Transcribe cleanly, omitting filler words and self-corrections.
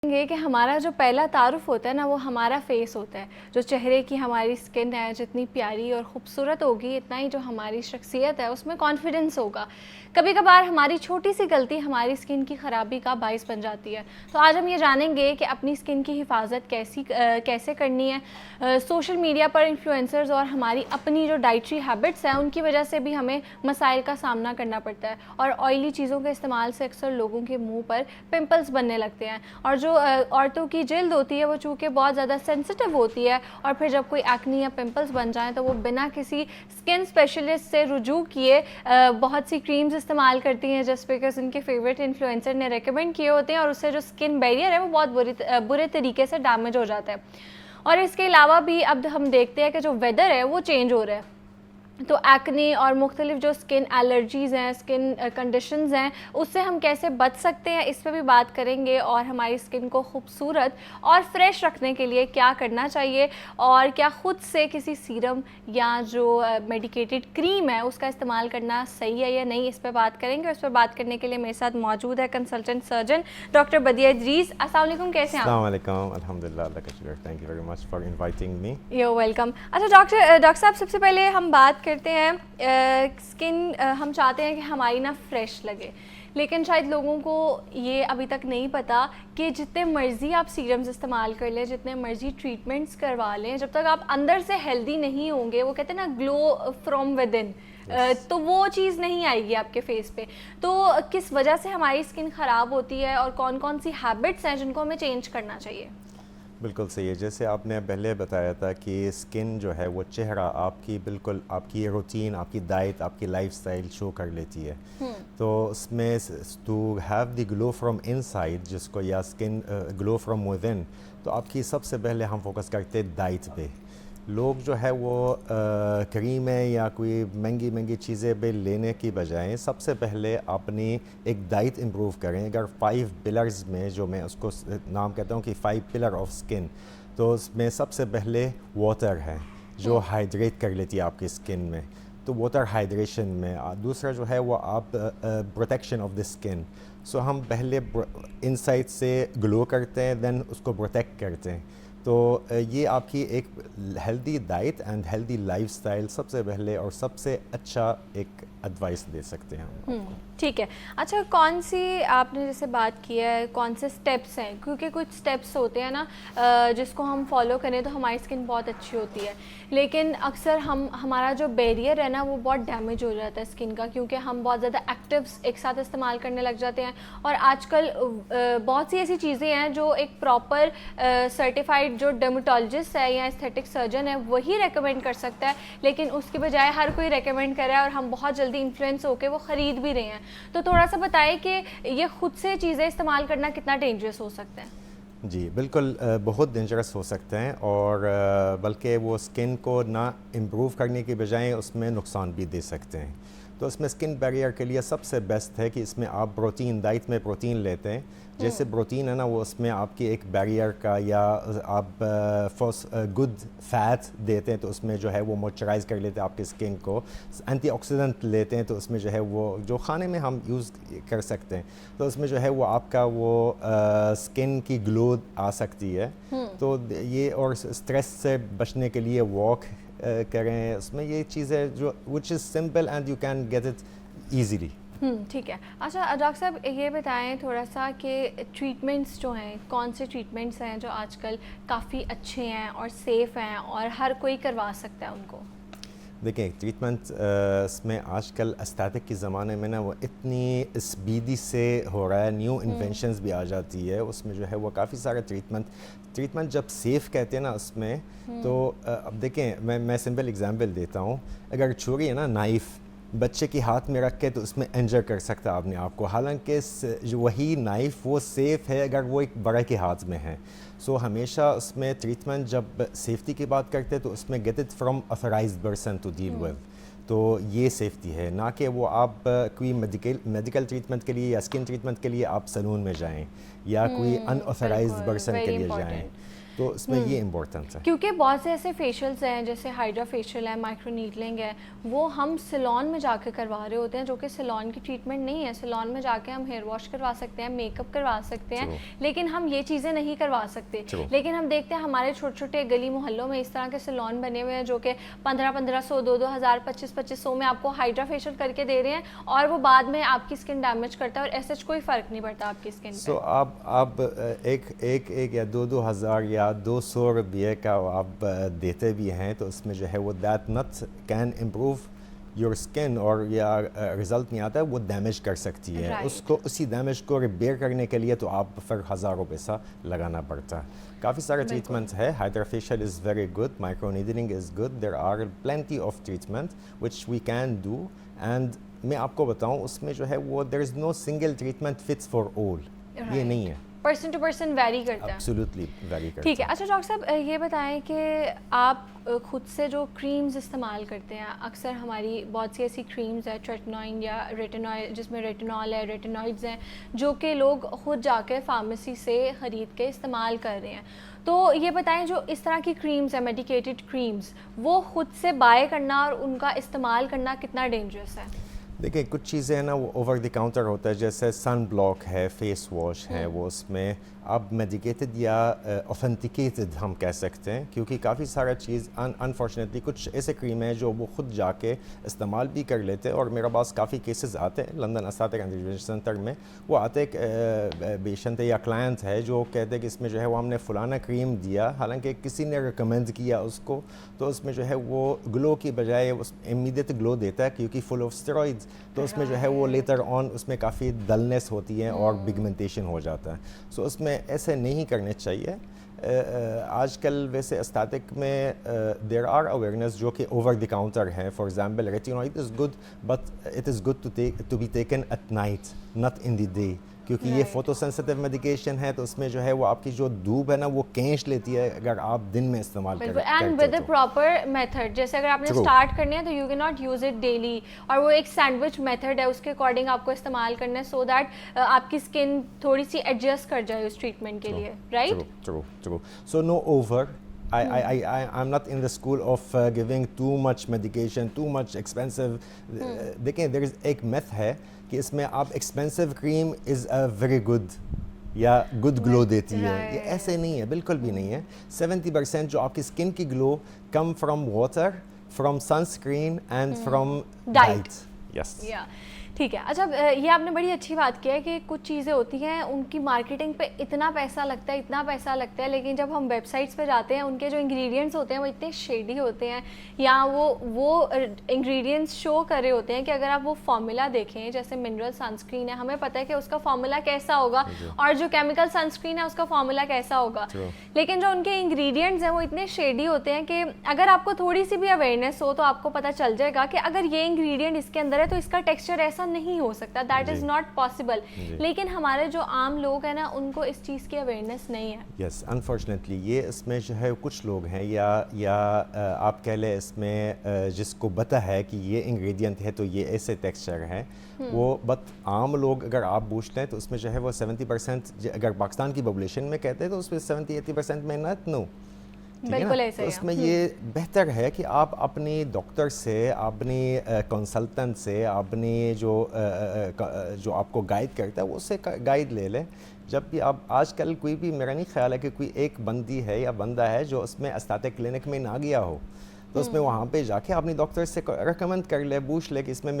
یہ کہ ہمارا جو پہلا تعارف ہوتا ہے نا وہ ہمارا فیس ہوتا ہے. جو چہرے کی ہماری سکن ہے جتنی پیاری اور خوبصورت ہوگی اتنا ہی جو ہماری شخصیت ہے اس میں کانفیڈنس ہوگا. کبھی کبھار ہماری چھوٹی سی غلطی ہماری سکن کی خرابی کا باعث بن جاتی ہے. تو آج ہم یہ جانیں گے کہ اپنی سکن کی حفاظت کیسے کرنی ہے. سوشل میڈیا پر انفلوئنسرز اور ہماری اپنی جو ڈائٹری ہیبٹس ہیں ان کی وجہ سے بھی ہمیں مسائل کا سامنا کرنا پڑتا ہے. اور آئلی چیزوں کے استعمال سے اکثر لوگوں کے منہ پر پمپلز بننے لگتے ہیں. اور جو عورتوں کی جلد ہوتی ہے وہ چونکہ بہت زیادہ سینسٹیو ہوتی ہے اور پھر جب کوئی ایکنی یا پمپلز بن جائیں تو وہ بنا کسی سکن اسپیشلسٹ سے رجوع کیے بہت سی کریمز استعمال کرتی ہیں جس بیکاز ان کے فیوریٹ انفلوئنسر نے ریکمینڈ کیے ہوتے ہیں اور اس سے جو سکن بیریئر ہے وہ بہت برے طریقے سے ڈیمیج ہو جاتا ہے. اور اس کے علاوہ بھی اب ہم دیکھتے ہیں کہ جو ویدر ہے وہ چینج ہو رہا ہے تو ایکنی اور مختلف جو سکن الرجیز ہیں سکن کنڈیشنز ہیں اس سے ہم کیسے بچ سکتے ہیں اس پہ بھی بات کریں گے. اور ہماری سکن کو خوبصورت اور فریش رکھنے کے لیے کیا کرنا چاہیے اور کیا خود سے کسی سیرم یا جو میڈیکیٹڈ کریم ہے اس کا استعمال کرنا صحیح ہے یا نہیں اس پہ بات کریں گے. اس پہ بات کرنے کے لیے میرے ساتھ موجود ہے کنسلٹنٹ سرجن ڈاکٹر بدیہ ادریس. السلام علیکم, کیسے ہیں آپ؟ السلام علیکم, الحمدللہ, اللہ کا شکر, thank you very much for inviting me. You welcome. اچھا ڈاکٹر صاحب سب سے پہلے ہم بات کرتے ہیں سکن. ہم چاہتے ہیں کہ ہماری نا فریش لگے لیکن شاید لوگوں کو یہ ابھی تک نہیں پتا کہ جتنے مرضی آپ سیرمز استعمال کر لیں جتنے مرضی ٹریٹمنٹس کروا لیں جب تک آپ اندر سے ہیلدی نہیں ہوں گے وہ کہتے ہیں نا گلو فرام ود ان تو وہ چیز نہیں آئے گی آپ کے فیس پہ. تو کس وجہ سے ہماری سکن خراب ہوتی ہے اور کون کون سی ہیبٹس ہیں جن کو ہمیں چینج کرنا چاہیے؟ بالکل صحیح ہے, جیسے آپ نے پہلے بتایا تھا کہ اسکن جو ہے وہ چہرہ آپ کی بالکل آپ کی روٹین, آپ کی ڈائٹ, آپ کی لائف سٹائل شو کر لیتی ہے. تو اس میں to have the glow from inside جس کو یا skin glow from within, تو آپ کی سب سے پہلے ہم فوکس کرتے ڈائٹ پہ. لوگ جو ہے وہ کریمیں یا کوئی مہنگی چیزیں بھی لینے کی بجائے سب سے پہلے اپنی ایک ڈائٹ امپروو کریں. اگر 5 پلرز میں جو میں اس کو نام کہتا ہوں کہ 5 پلر آف سکن, تو اس میں سب سے پہلے واٹر ہے جو ہائیڈریٹ کر لیتی ہے آپ کی سکن میں, تو واٹر ہائیڈریشن میں. دوسرا جو ہے وہ آپ پروٹیکشن آف دی سکن. سو ہم پہلے ان سائڈ سے گلو کرتے ہیں دین اس کو پروٹیکٹ کرتے ہیں. تو یہ آپ کی ایک healthy diet and healthy life style سب سے پہلے اور سب سے اچھا ایک ایڈوائس دے سکتے ہیں ہم آپ کو. ٹھیک ہے. اچھا کون سی آپ نے جیسے بات کی ہے کون سے سٹیپس ہیں, کیونکہ کچھ سٹیپس ہوتے ہیں نا جس کو ہم فالو کریں تو ہماری سکن بہت اچھی ہوتی ہے لیکن اکثر ہمارا جو بیریئر ہے نا وہ بہت ڈیمیج ہو جاتا ہے سکن کا کیونکہ ہم بہت زیادہ ایکٹیوز ایک ساتھ استعمال کرنے لگ جاتے ہیں. اور آج کل بہت سی ایسی چیزیں ہیں جو ایک پراپر سرٹیفائڈ جو ڈرمیٹولوجسٹ ہے یا ایستھیٹک سرجن ہے وہی ریکمینڈ کر سکتا ہے لیکن اس کی بجائے ہر کوئی ریکمینڈ کر رہا ہے اور ہم بہت جلدی انفلوئنس ہو کے وہ خرید بھی رہے ہیں. تو تھوڑا سا بتائیں کہ یہ خود سے چیزیں استعمال کرنا کتنا ڈینجرس ہو سکتا ہے؟ جی بالکل بہت ڈینجرس ہو سکتے ہیں اور بلکہ وہ سکن کو نہ امپروو کرنے کی بجائے اس میں نقصان بھی دے سکتے ہیں. تو اس میں سکن بیریئر کے لیے سب سے بیسٹ ہے کہ اس میں آپ پروٹین ڈائٹ میں پروٹین لیتے ہیں. جیسے پروٹین ہے نا وہ اس میں آپ کی ایک بیریئر کا یا آپ گڈ فیٹ دیتے ہیں تو اس میں جو ہے وہ موئسچرائز کر لیتے ہیں آپ کی سکن کو. اینٹی آکسیڈنٹ لیتے ہیں تو اس میں جو ہے وہ جو کھانے میں ہم یوز کر سکتے ہیں تو اس میں جو ہے وہ آپ کا وہ سکن کی گلو آ سکتی ہے. تو یہ اور اسٹریس سے بچنے کے لیے واک کریں. اس میں یہ چیزیں جو which is simple and you can get it easily. ٹھیک ہے. اچھا ڈاکٹر صاحب یہ بتائیں تھوڑا سا کہ ٹریٹمنٹس جو ہیں کون سے ٹریٹمنٹس ہیں جو آج کل کافی اچھے ہیں اور سیف ہیں اور ہر کوئی کروا سکتا ہے ان کو؟ دیکھیں ٹریٹمنٹ اس میں آج کل اسٹیٹک کے زمانے میں نا وہ اتنی اسپیڈی سے ہو رہا ہے, نیو انوینشنز بھی آ جاتی ہے اس میں جو ہے وہ کافی سارے ٹریٹمنٹ جب سیف کہتے ہیں نا اس میں تو اب دیکھیں میں سمپل اگزامپل دیتا ہوں. اگر چھری ہے نا نائف بچے کے ہاتھ میں رکھ کے تو اس میں انجر کر سکتا ہے اپنے آپ کو, حالانکہ وہی نائف وہ سیف ہے اگر وہ ایک بڑے کے ہاتھ میں ہے. سو ہمیشہ اس میں ٹریٹمنٹ جب سیفٹی کی بات کرتے تو اس میں get it from authorised person to deal with. تو یہ سیفٹی ہے, نہ کہ وہ آپ کوئی میڈیکل ٹریٹمنٹ کے لیے یا اسکن ٹریٹمنٹ کے لیے آپ سلون میں جائیں یا کوئی ان آتھورائزڈ پرسن کے لیے جائیں. تو اس میں یہ امپورٹنٹ ہے. کیونکہ بہت سے ایسے فیشیلز ہیں جیسے ہائیڈرا فیشیل ہے, مائکرو نیڈلنگ ہے, وہ ہم سیلون میں جا کے کروا رہے ہوتے ہیں, جو کہ سیلون کی ٹریٹمنٹ نہیں ہے. سیلون میں جا کے ہم ہیئر واش کروا سکتے ہیں, میک اپ کروا سکتے ہیں, لیکن ہم یہ چیزیں نہیں کروا سکتے. لیکن ہم دیکھتے ہیں ہمارے چھوٹے چھوٹے گلی محلوں میں اس طرح کے سیلون بنے ہوئے ہیں جو کہ 1500 2,000 2500 میں آپ کو ہائیڈرا فیشیل کر کے دے رہے ہیں, اور وہ بعد میں آپ کی اسکن ڈیمیج کرتا ہے اور ایسے کوئی فرق نہیں پڑتا آپ کی اسکن پہ. سو آپ ایک یا 2,000 یا 200 روپیے کا آپ دیتے بھی ہیں, تو اس میں جو ہے وہ that nut can improve your skin, اور یا رزلٹ نہیں آتا ہے, وہ ڈیمیج کر سکتی ہے اس کو. اسی ڈیمیج کو ریپیئر کرنے کے لیے تو آپ پھر ہزاروں پیسہ لگانا پڑتا ہے. کافی سارے ٹریٹمنٹ ہے. Hydra facial is very good, micro needling is good, there are plenty of treatment which we can do. And میں آپ کو بتاؤں اس میں جو ہے وہ there is no single treatment fits for all, یہ نہیں ہے, پرسن ٹو پرسن ویری کرتا ہے. ایبسلیوٹلی ویری کرتا ہے. ٹھیک ہے. اچھا ڈاکٹر صاحب یہ بتائیں کہ آپ خود سے جو کریمز استعمال کرتے ہیں, اکثر ہماری بہت سی ایسی کریمز ہیں ٹریٹنوئن یا ریٹینوئل, جس میں ریٹینول ہے, ریٹینوئڈز ہیں, جو کہ لوگ خود جا کے فارمیسی سے خرید کے استعمال کر رہے ہیں. تو یہ بتائیں جو اس طرح کی کریمز ہیں, میڈیکیٹڈ کریمز, وہ خود سے بائی کرنا اور ان کا استعمال کرنا کتنا ڈینجرس ہے؟ دیکھیں کچھ چیزیں ہیں نا وہ اوور دی کاؤنٹر ہوتا ہے, جیسے سن بلاک ہے, فیس واش ہے, وہ اس میں اب میڈیکیٹڈ یا اوتھینٹیکیٹڈ ہم کہہ سکتے ہیں, کیونکہ کافی سارا چیز انفارچونیٹلی کچھ ایسے کریم ہیں جو وہ خود جا کے استعمال بھی کر لیتے ہیں. اور میرے پاس کافی کیسز آتے ہیں لندن اساتک ریسرچ سینٹر میں, وہ آتے پیشنٹ ہے یا کلائنٹ ہے جو کہتے ہیں کہ اس میں جو ہے وہ ہم نے فلانا کریم دیا, حالانکہ کسی نے ریکمینڈ کیا اس کو, تو اس میں جو ہے وہ گلو کی بجائے امیڈیٹ گلو دیتا ہے کیونکہ فل آف اسٹیرائڈز, تو اس میں جو ہے وہ لیٹر آن اس میں کافی ڈلنس ہوتی ہے اور پگمنٹیشن ہو جاتا ہے. سو اس میں ایسے نہیں کرنے چاہیے. آج کل ویسے استاتک میں دیر آر اویئرنیس جو کہ اوور دی کاؤنٹر ہیں. For example retinoid is good, but it is good to be taken at night, not in the day, کیونکہ یہ فوٹو سینسیٹیو میڈیکیشن ہے, تو اس میں جو ہے وہ آپ کی جو دھوپ ہے نا وہ کھینچ لیتی ہے اگر آپ دن میں استعمال کرتے ہیں. And with a proper method, جیسے اگر آپ نے اسٹارٹ کرنے ہے تو you can not use it daily, اور وہ ایک سینڈوچ میتھڈ ہے, اس کے اکارڈنگ آپ کو استعمال کرنا ہے سو دیٹ آپ کی اسکن تھوڑی سی ایڈجسٹ کر جائے اس ٹریٹمنٹ کے لیے, right? True. So no over. I'm not in the school of giving too much medication, too much expensive. دیکھیں there is ایک myth ہے کہ اس میں آپ expensive cream is a very good یا گڈ گلو دیتی ہے. یہ ایسے نہیں ہے, بالکل بھی نہیں ہے. 70% جو آپ کی اسکن کی glow come from water, from sun screen and from diet. Yes, ٹھیک ہے. اچھا یہ آپ نے بڑی اچھی بات کی ہے کہ کچھ چیزیں ہوتی ہیں ان کی مارکیٹنگ پہ اتنا پیسہ لگتا ہے, لیکن جب ہم ویب سائٹس پہ جاتے ہیں ان کے جو انگریڈینٹس ہوتے ہیں وہ اتنے شیڈی ہوتے ہیں, یا وہ انگریڈینٹس شو کر رہے ہوتے ہیں کہ اگر آپ وہ فارمولا دیکھیں, جیسے منرل سنسکرین ہے, ہمیں پتہ ہے کہ اس کا فارمولا کیسا ہوگا, اور جو کیمیکل سنسکرین ہے اس کا فارمولا کیسا ہوگا, لیکن جو ان کے انگریڈینٹس ہیں وہ اتنے شیڈی ہوتے ہیں کہ اگر آپ کو تھوڑی سی بھی اویئرنیس ہو تو آپ کو پتہ چل جائے گا کہ اگر یہ انگریڈینٹ اس کے اندر ہے تو اس کا ٹیکسچر ایسا نہیں ہو سکتا, دیٹ از ناٹ پاسبل. لیکن ہمارے جو عام لوگ ہیں نا ان کو اس چیز کی اویئرنیس نہیں ہے. یس, انفارچونیٹلی یہ اس میں جو ہے کچھ لوگ ہیں یا آپ کہہ لیں اس میں جس کو پتہ ہے کہ یہ انگریڈینٹ ہے تو یہ ایسے ٹیکسچر ہے وہ, بٹ عام لوگ اگر آپ پوچھتے ہیں تو اس میں جو ہے وہ 70% اگر پاکستان کی پاپولیشن میں کہتے ہیں تو اس میں 70-80% میں ناٹ نو. بالکل ایسے اس میں یہ بہتر ہے کہ آپ اپنی ڈاکٹر سے, اپنی کنسلٹنٹ سے, اپنی جو آپ کو گائیڈ کرتا ہے وہ اس سے گائیڈ لے لیں. جب بھی آپ آج کل کوئی بھی, میرا نہیں خیال ہے کہ کوئی ایک بندی ہے یا بندہ ہے جو اس میں استاتک کلینک میں نہ گیا ہو, تو اس میں وہاں پہ جا کے اپنی ڈاکٹر سے ریکمینڈ کر لے, پوچھ لے کہ اس میں میرا